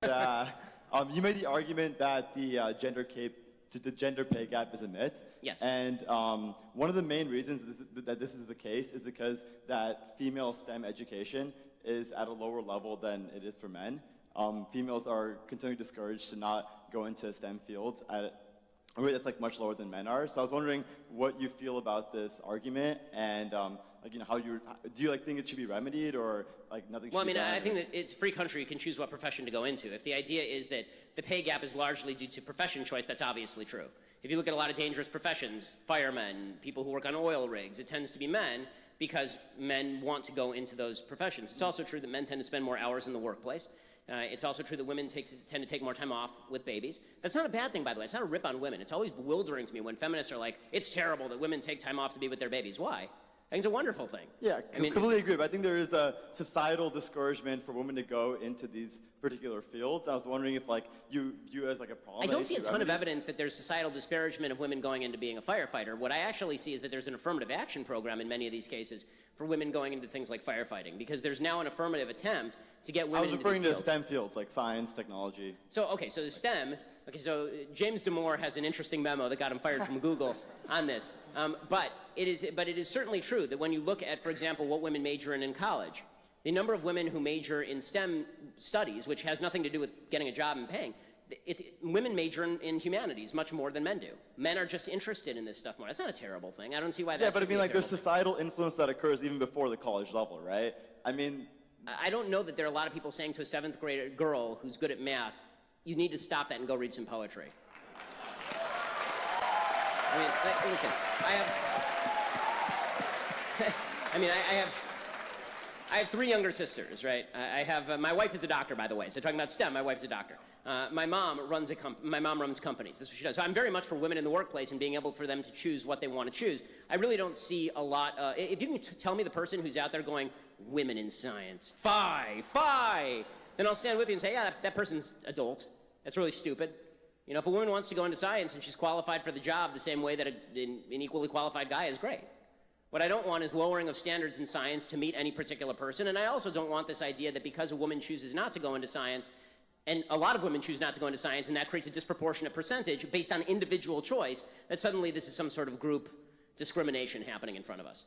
You made the argument that the gender pay gap is a myth. Yes. And one of the main reasons that this is the case is because that female STEM education is at a lower level than it is for men. Females are continually discouraged to not go into STEM fields at a rate that's like much lower than men are. So I was wondering what you feel about this argument, and like, you know, do you like think it should be remedied, or like nothing should be done? Well, I think that it's a free country. You can choose what profession to go into. If the idea is that the pay gap is largely due to profession choice, that's obviously true. If you look at a lot of dangerous professions, firemen, people who work on oil rigs, it tends to be men because men want to go into those professions. It's also true that men tend to spend more hours in the workplace. It's also true that women tend to take more time off with babies. That's not a bad thing, by the way. It's not a rip on women. It's always bewildering to me when feminists are like, it's terrible that women take time off to be with their babies. Why? I think it's a wonderful thing. Yeah, I completely agree. But I think there is a societal discouragement for women to go into these particular fields. I was wondering if, like, you as like a problem. I don't see a ton of evidence that there's societal disparagement of women going into being a firefighter. What I actually see is that there's an affirmative action program in many of these cases for women going into things like firefighting, because there's now an affirmative attempt to get women into these fields. I was referring to STEM fields like science, technology. So, okay, so the STEM. Okay, so James Damore has an interesting memo that got him fired from Google on this. But it is certainly true that when you look at, for example, what women major in college, the number of women who major in STEM studies, which has nothing to do with getting a job and paying, women major in humanities much more than men do. Men are just interested in this stuff more. That's not a terrible thing. I don't see why that. Yeah, but I mean, like, there's societal influence that occurs even before the college level, right? I mean, I don't know that there are a lot of people saying to a 7th grade girl who's good at math, you need to stop that and go read some poetry. I mean, listen, I have 3 younger sisters, right? I have, my wife is a doctor, by the way. So talking about STEM, my wife's a doctor. My mom runs companies. That's what she does. So I'm very much for women in the workplace and being able for them to choose what they want to choose. I really don't see a lot, if you can tell me the person who's out there going, women in science, fie, then I'll stand with you and say, yeah, that person's adult. That's really stupid. You know, if a woman wants to go into science and she's qualified for the job the same way that an equally qualified guy is, great. What I don't want is lowering of standards in science to meet any particular person, and I also don't want this idea that because a woman chooses not to go into science, and a lot of women choose not to go into science, and that creates a disproportionate percentage based on individual choice, that suddenly this is some sort of group discrimination happening in front of us.